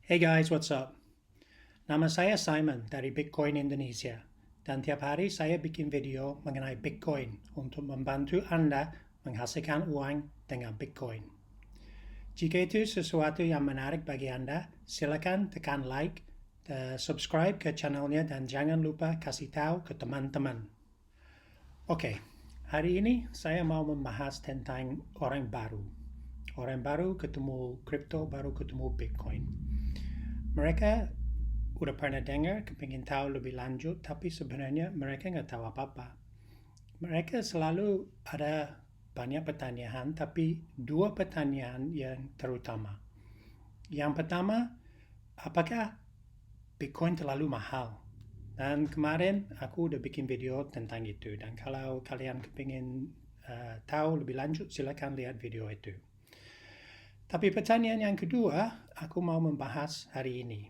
Hey guys, what's up? Nama saya Simon dari Bitcoin Indonesia dan tiap hari saya bikin video mengenai Bitcoin untuk membantu Anda menghasilkan uang dengan Bitcoin. Jika itu sesuatu yang menarik bagi Anda, silakan tekan like, subscribe ke channelnya dan jangan lupa kasih tahu ke teman-teman. Oke, hari ini saya mau membahas tentang orang baru. Orang baru ketemu kripto, baru ketemu Bitcoin. Mereka udah pernah dengar, kepingin tahu lebih lanjut, tapi sebenarnya mereka nggak tahu apa-apa. Mereka selalu ada banyak pertanyaan, tapi dua pertanyaan yang terutama. Yang pertama, apakah Bitcoin terlalu mahal? Dan kemarin aku udah bikin video tentang itu. Dan kalau kalian kepingin tahu lebih lanjut, silakan lihat video itu. Tapi pertanyaan yang kedua, aku mau membahas hari ini.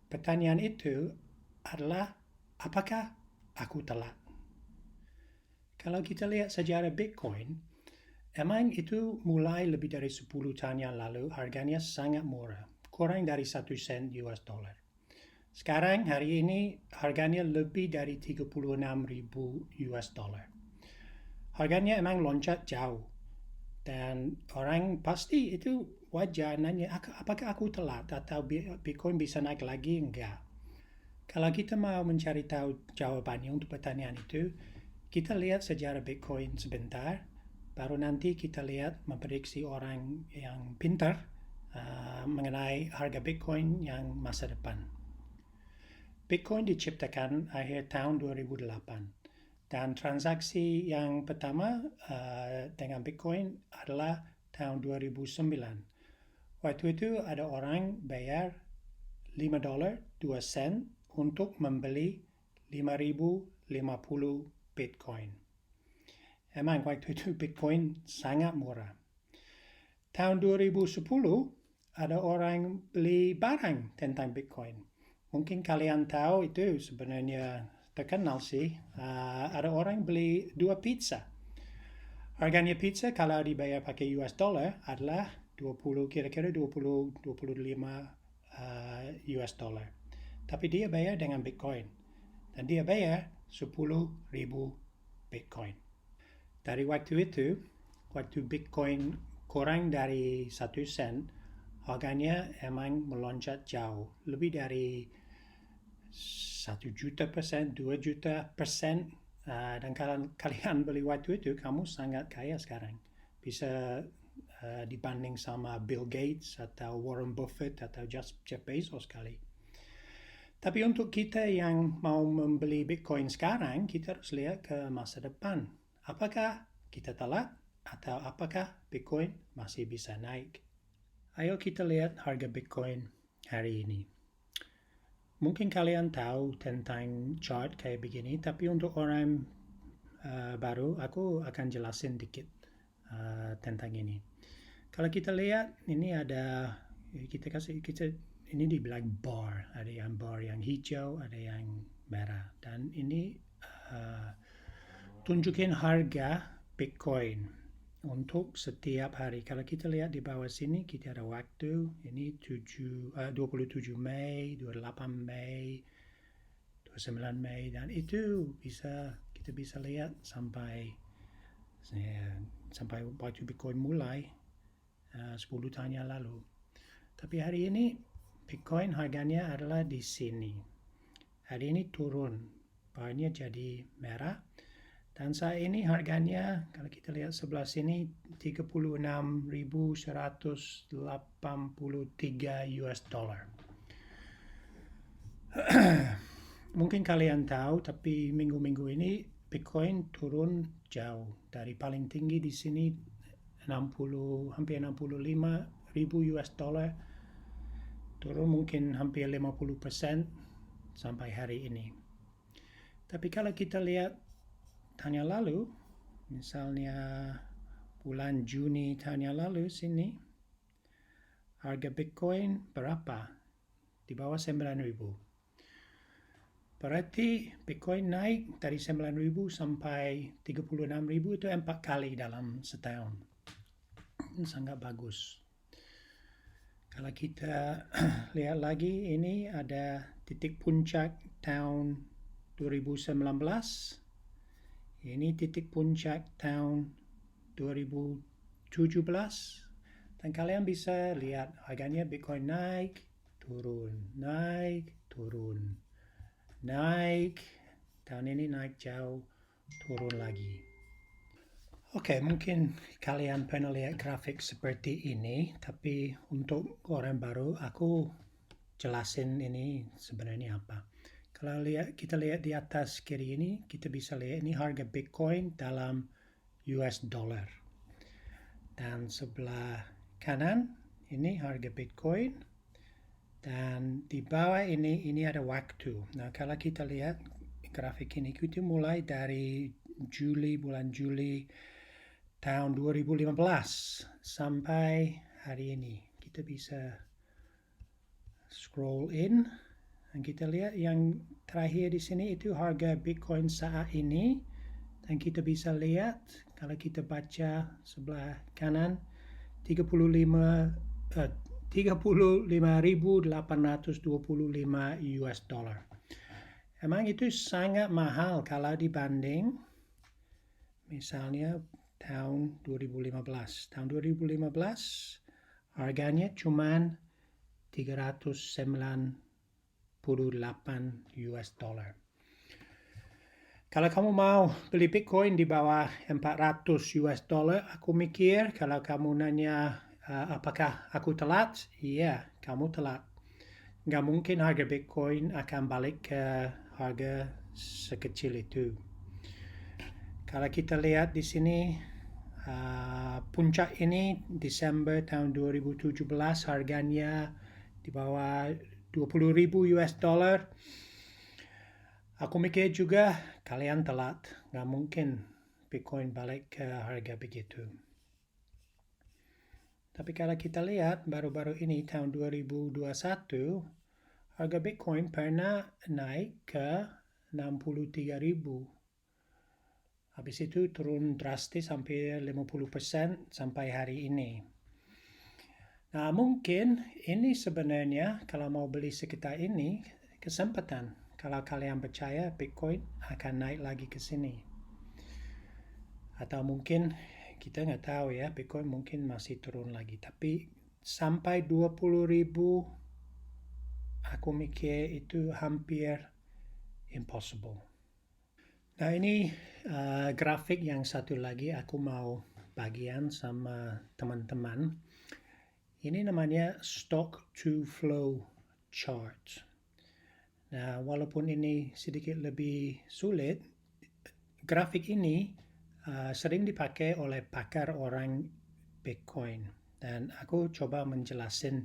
Pertanyaan itu adalah, apakah aku telat? Kalau kita lihat sejarah Bitcoin, emang itu mulai lebih dari 10 tahun yang lalu harganya sangat murah, kurang dari 1 sen US dollar. Sekarang hari ini harganya lebih dari 36.000 US dollar. Harganya emang loncat jauh dan orang pasti itu wajar nanya, apakah aku telat atau Bitcoin bisa naik lagi? Enggak. Kalau kita mau mencari tahu jawabannya untuk pertanyaan itu, kita lihat sejarah Bitcoin sebentar, baru nanti kita lihat memprediksi orang yang pintar mengenai harga Bitcoin yang masa depan. Bitcoin diciptakan akhir tahun 2008 dan transaksi yang pertama dengan Bitcoin adalah tahun 2009. Waktu itu ada orang bayar $5.02 untuk membeli 5.050 Bitcoin. Emang waktu itu Bitcoin sangat murah. Tahun 2010 ada orang beli barang tentang Bitcoin. Mungkin kalian tahu itu sebenarnya terkenal sih. Ada orang beli 2 pizza. Harganya pizza kalau dibayar pakai US dollar adalah 20, kira-kira 20-25 US dollar. Tapi dia bayar dengan Bitcoin. Dan dia bayar 10.000 Bitcoin. Dari waktu itu, waktu Bitcoin kurang dari 1 sen, harganya emang melonjak jauh. Lebih dari 1 juta persen, 2 juta persen. Dan kalau kalian beli waktu itu, kamu sangat kaya sekarang. Bisa dibanding sama Bill Gates atau Warren Buffett atau Jeff Bezos kali. Tapi untuk kita yang mau membeli Bitcoin sekarang, kita harus lihat ke masa depan. Apakah kita telat atau apakah Bitcoin masih bisa naik? Ayo kita lihat harga Bitcoin hari ini. Mungkin kalian tahu tentang chart kayak begini, tapi untuk orang baru, aku akan jelasin dikit tentang ini. Kalau kita lihat, ini ada, kita ini dibilang bar, ada yang bar yang hijau, ada yang merah, dan ini tunjukin harga Bitcoin untuk setiap hari. Kalau kita lihat di bawah sini, kita ada waktu, ini 27 Mei, 28 Mei, 29 Mei, dan itu kita bisa lihat sampai waktu Bitcoin mulai 10 tahun yang lalu. Tapi hari ini Bitcoin harganya adalah di sini. Hari ini turun, barnya jadi merah. Dan saat ini harganya, kalau kita lihat sebelah sini, 36.183 US dollar. Mungkin kalian tahu, tapi minggu-minggu ini Bitcoin turun jauh. Dari paling tinggi di sini hampir 65.000 US dollar, turun mungkin hampir 50% sampai hari ini. Tapi kalau kita lihat tahun yang lalu, misalnya bulan Juni tahun yang lalu sini, harga Bitcoin berapa? Di bawah 9.000. Berarti Bitcoin naik dari 9.000 sampai 36.000 itu 4 kali dalam setahun. Sangat bagus. Kalau kita lihat lagi, ini ada titik puncak tahun 2019. Ini titik puncak tahun 2017. Dan kalian bisa lihat harganya Bitcoin naik, turun, naik, turun, naik. Tahun ini naik jauh, turun lagi. Oke, mungkin kalian pernah lihat grafik seperti ini, tapi untuk orang baru, aku jelasin ini sebenarnya apa. Kalau kita lihat di atas kiri ini, kita bisa lihat ini harga Bitcoin dalam US dollar. Dan sebelah kanan, ini harga Bitcoin. Dan di bawah ini ada waktu. Nah, kalau kita lihat grafik ini, kita mulai dari bulan Juli tahun 2015 sampai hari ini. Kita bisa scroll in dan kita lihat yang terakhir di sini itu harga Bitcoin saat ini, dan kita bisa lihat kalau kita baca sebelah kanan 35.825 US dollar. Emang itu sangat mahal kalau dibanding misalnya tahun 2015. Tahun 2015 harganya cuma 398 US dollar. Kalau kamu mau beli Bitcoin di bawah 400 US dollar, aku mikir kalau kamu nanya apakah aku telat? Iya, kamu telat. Nggak mungkin harga Bitcoin akan balik ke harga sekecil itu. Kalau kita lihat di sini, puncak ini Desember tahun 2017 harganya di bawah 20.000 US dollar. Aku mikir juga kalian telat, nggak mungkin Bitcoin balik ke harga begitu. Tapi kalau kita lihat baru-baru ini tahun 2021, harga Bitcoin pernah naik ke 63.000. Habis itu turun drastis hampir 50% sampai hari ini. Nah, mungkin ini sebenarnya kalau mau beli sekitar ini kesempatan. Kalau kalian percaya Bitcoin akan naik lagi ke sini. Atau mungkin kita nggak tahu ya, Bitcoin mungkin masih turun lagi. Tapi sampai 20.000 aku mikir itu hampir impossible. Nah, ini grafik yang satu lagi aku mau bagian sama teman-teman. Ini namanya stock to flow chart. Nah, walaupun ini sedikit lebih sulit, grafik ini sering dipakai oleh pakar orang Bitcoin. Dan aku coba menjelaskan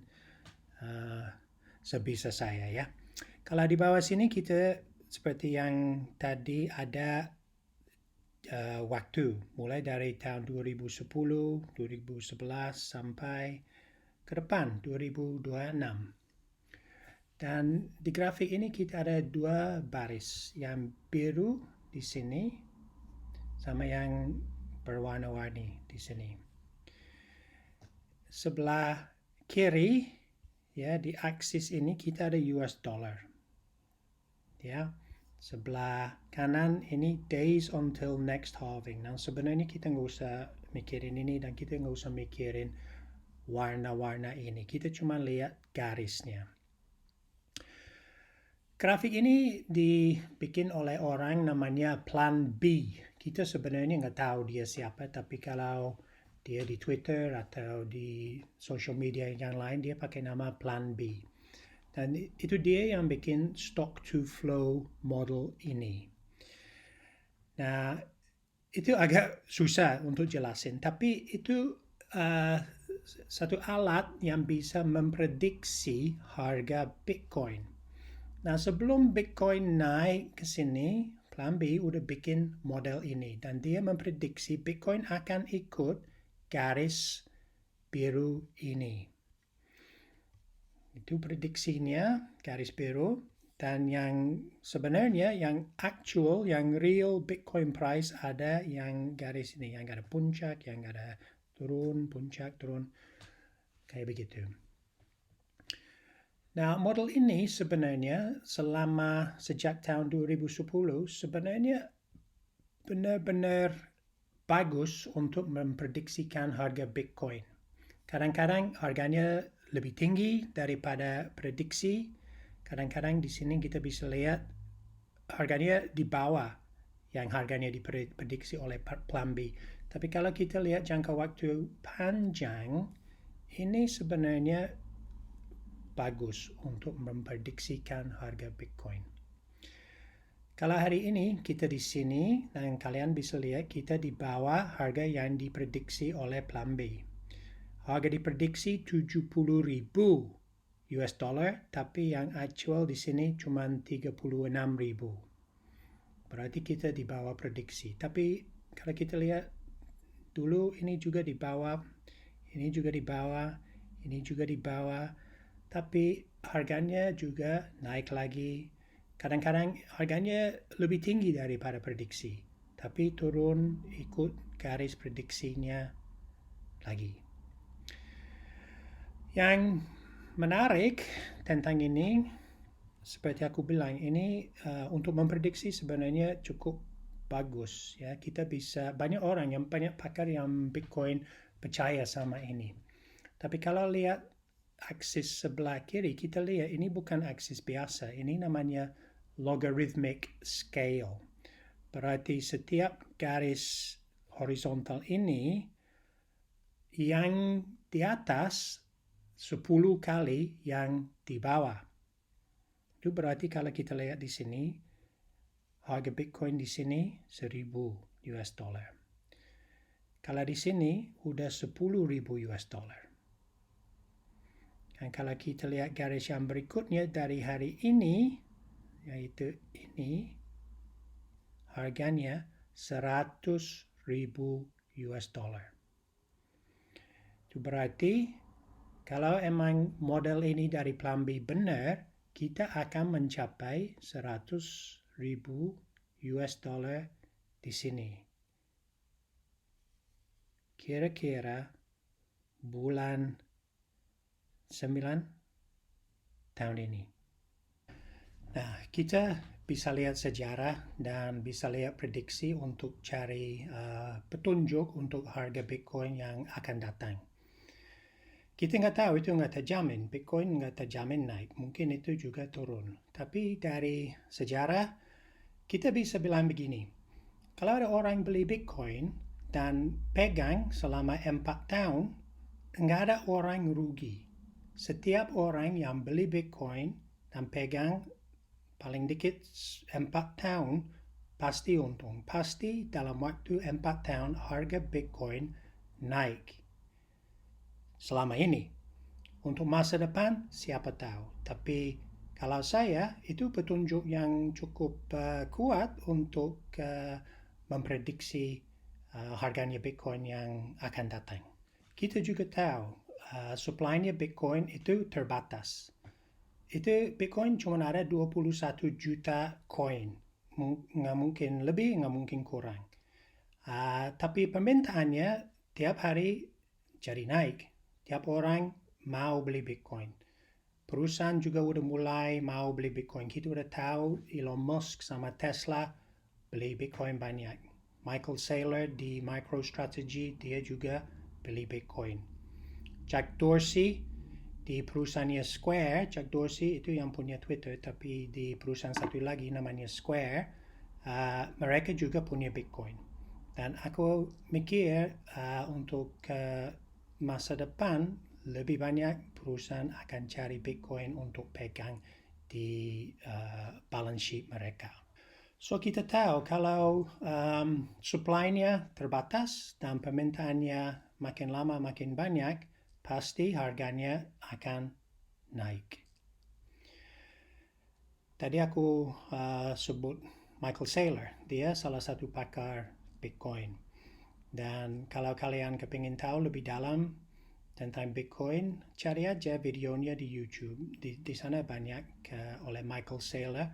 sebisa saya ya. Kalau di bawah sini kita seperti yang tadi ada waktu mulai dari tahun 2010, 2011 sampai ke depan 2026. Dan di grafik ini kita ada dua baris, yang biru di sini sama yang berwarna-warni di sini. Sebelah kiri ya di aksis ini kita ada US dollar. Ya. Sebelah kanan ini days until next halving. Nah, sebenarnya kita nggak usah mikirin ini dan kita nggak usah mikirin warna-warna ini. Kita cuma lihat garisnya. Grafik ini dibikin oleh orang namanya Plan B. Kita sebenarnya nggak tahu dia siapa, tapi kalau dia di Twitter atau di social media yang lain, dia pakai nama Plan B. Dan itu dia yang bikin stock to flow model ini. Nah, itu agak susah untuk jelasin, tapi itu satu alat yang bisa memprediksi harga Bitcoin. Nah, sebelum Bitcoin naik ke sini, Plan B udah bikin model ini, dan dia memprediksi Bitcoin akan ikut garis biru ini. Itu prediksinya, garis biru. Dan yang sebenarnya yang actual, yang real Bitcoin price ada yang garis ini, yang ada puncak, yang ada turun, puncak, turun, kayak begitu. Nah, model ini sebenarnya sejak tahun 2010 sebenarnya benar-benar bagus untuk memprediksikan harga Bitcoin. Kadang-kadang harganya lebih tinggi daripada prediksi. Kadang-kadang di sini kita bisa lihat harganya di bawah yang harganya diprediksi oleh Plan B. Tapi kalau kita lihat jangka waktu panjang, ini sebenarnya bagus untuk memprediksikan harga Bitcoin. Kalau hari ini kita di sini dan kalian bisa lihat kita di bawah harga yang diprediksi oleh Plan B. Harga diprediksi 70.000 US dollar, tapi yang actual di sini cuma 36.000. Berarti kita di bawah prediksi. Tapi kalau kita lihat dulu ini juga di bawah, ini juga di bawah, ini juga di bawah. Tapi harganya juga naik lagi. Kadang-kadang harganya lebih tinggi daripada prediksi, tapi turun ikut garis prediksinya lagi. Yang menarik tentang ini, seperti aku bilang, ini untuk memprediksi sebenarnya cukup bagus. Ya, kita bisa banyak pakar yang Bitcoin percaya sama ini. Tapi kalau lihat aksis sebelah kiri, kita lihat ini bukan aksis biasa. Ini namanya logarithmic scale. Berarti setiap garis horizontal ini yang di atas 10 kali yang di bawah. Itu berarti kalau kita lihat di sini, harga Bitcoin di sini 1.000 US dollar. Kalau di sini udah 10.000 US dollar. Dan kalau kita lihat garis yang berikutnya dari hari ini, yaitu ini, harganya 100.000 US dollar. Itu berarti kalau emang model ini dari Plan B benar, kita akan mencapai 100.000 US dollar di sini. Kira-kira bulan 9 tahun ini. Nah, kita bisa lihat sejarah dan bisa lihat prediksi untuk cari petunjuk untuk harga Bitcoin yang akan datang. Kita nggak tahu, itu nggak terjamin. Bitcoin nggak terjamin naik. Mungkin itu juga turun. Tapi dari sejarah, kita bisa bilang begini. Kalau ada orang beli Bitcoin dan pegang selama 4 tahun, nggak ada orang rugi. Setiap orang yang beli Bitcoin dan pegang paling dikit 4 tahun, pasti untung. Pasti dalam waktu 4 tahun harga Bitcoin naik. Selama ini. Untuk masa depan, siapa tahu. Tapi kalau saya, itu petunjuk yang cukup kuat untuk memprediksi harganya Bitcoin yang akan datang. Kita juga tahu supply-nya Bitcoin itu terbatas. Itu Bitcoin cuma ada 21 juta koin. Nggak mungkin lebih, nggak mungkin kurang. Tapi permintaannya tiap hari jadi naik. Tiap orang mau beli Bitcoin. Perusahaan juga udah mulai mau beli Bitcoin. Kita udah tahu Elon Musk sama Tesla beli Bitcoin banyak. Michael Saylor di MicroStrategy, dia juga beli Bitcoin. Jack Dorsey di perusahaannya Square, Jack Dorsey itu yang punya Twitter, tapi di perusahaan satu lagi namanya Square, mereka juga punya Bitcoin. Dan aku mikir untuk masa depan lebih banyak perusahaan akan cari Bitcoin untuk pegang di balance sheet mereka. So kita tahu kalau supply-nya terbatas dan permintaannya makin lama makin banyak, pasti harganya akan naik. Tadi aku sebut Michael Saylor, dia salah satu pakar Bitcoin. Dan kalau kalian kepingin tahu lebih dalam tentang Bitcoin, cari aja videonya di YouTube. Di sana banyak oleh Michael Saylor.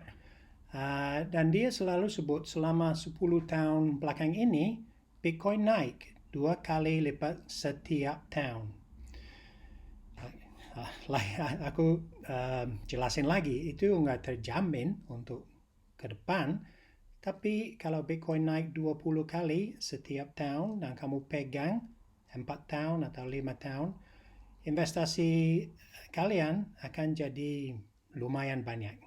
Dan dia selalu sebut selama 10 tahun belakang ini, Bitcoin naik 2 kali lipat setiap tahun. Aku jelasin lagi, itu nggak terjamin untuk ke depan. Tapi kalau Bitcoin naik 20 kali setiap tahun dan kamu pegang 4 tahun atau 5 tahun, investasi kalian akan jadi lumayan banyak.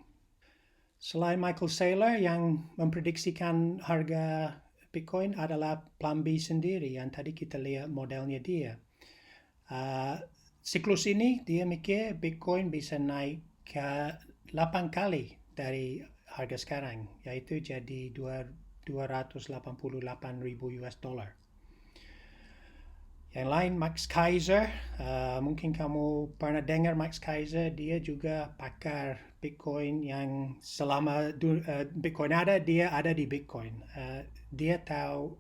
Selain Michael Saylor yang memprediksikan harga Bitcoin adalah Plan B sendiri yang tadi kita lihat modelnya dia. Siklus ini dia mikir Bitcoin bisa naik ke 8 kali dari harga sekarang, yaitu jadi 288.000 US dollar. Yang lain Max Keiser, mungkin kamu pernah dengar Max Keiser, dia juga pakar Bitcoin yang selama Bitcoin ada, dia ada di Bitcoin. Dia tahu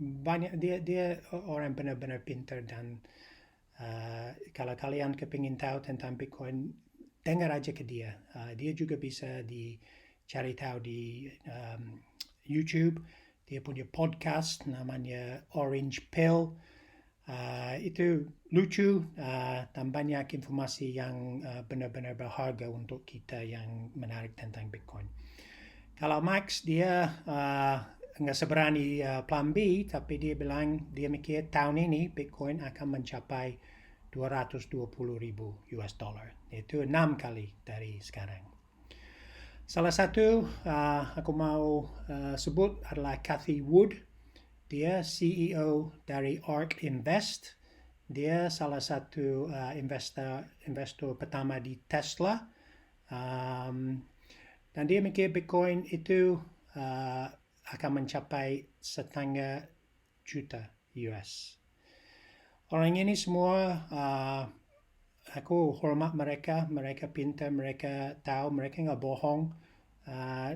banyak, dia orang benar-benar pintar dan kalau kalian kepingin tahu tentang Bitcoin, dengar aja ke dia. Dia juga bisa dicari tahu di YouTube. Dia punya podcast namanya Orange Pill. Itu lucu dan banyak informasi yang benar-benar berharga untuk kita yang menarik tentang Bitcoin. Kalau Max dia nggak seberani Plan B, tapi dia bilang dia mikir tahun ini Bitcoin akan mencapai 220.000 US dollar. Itu 6 kali dari sekarang. Salah satu aku mau sebut adalah Cathie Wood. Dia CEO dari ARK Invest. Dia salah satu investor pertama di Tesla. Dan dia mikir Bitcoin itu akan mencapai 1,5 juta US. Orang ini semua aku hormat mereka. Mereka pintar, mereka tahu, mereka nggak bohong.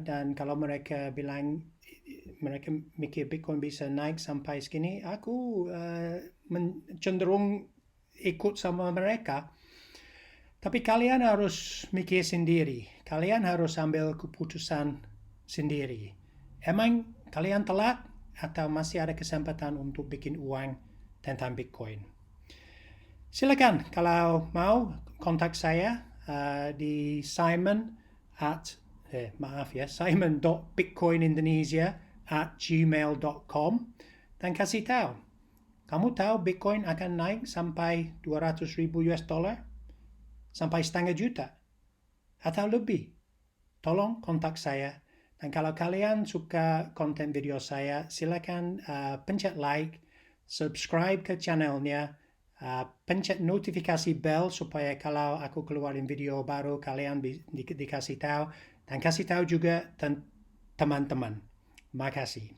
Dan kalau mereka bilang mereka mikir Bitcoin bisa naik sampai segini, aku cenderung ikut sama mereka. Tapi kalian harus mikir sendiri. Kalian harus ambil keputusan sendiri. Emang kalian telat atau masih ada kesempatan untuk bikin uang tentang Bitcoin? Silakan kalau mau kontak saya di simon.bitcoinindonesia@gmail.com dan kasih tahu. Kamu tahu Bitcoin akan naik sampai 200.000 US dollar? Sampai 1,5 juta? Atau lebih? Tolong kontak saya. Dan kalau kalian suka konten video saya, silakan pencet like, subscribe ke channelnya, pencet notifikasi bell supaya kalau aku keluarin video baru kalian dikasih tahu, dan kasih tahu juga teman-teman. Makasih.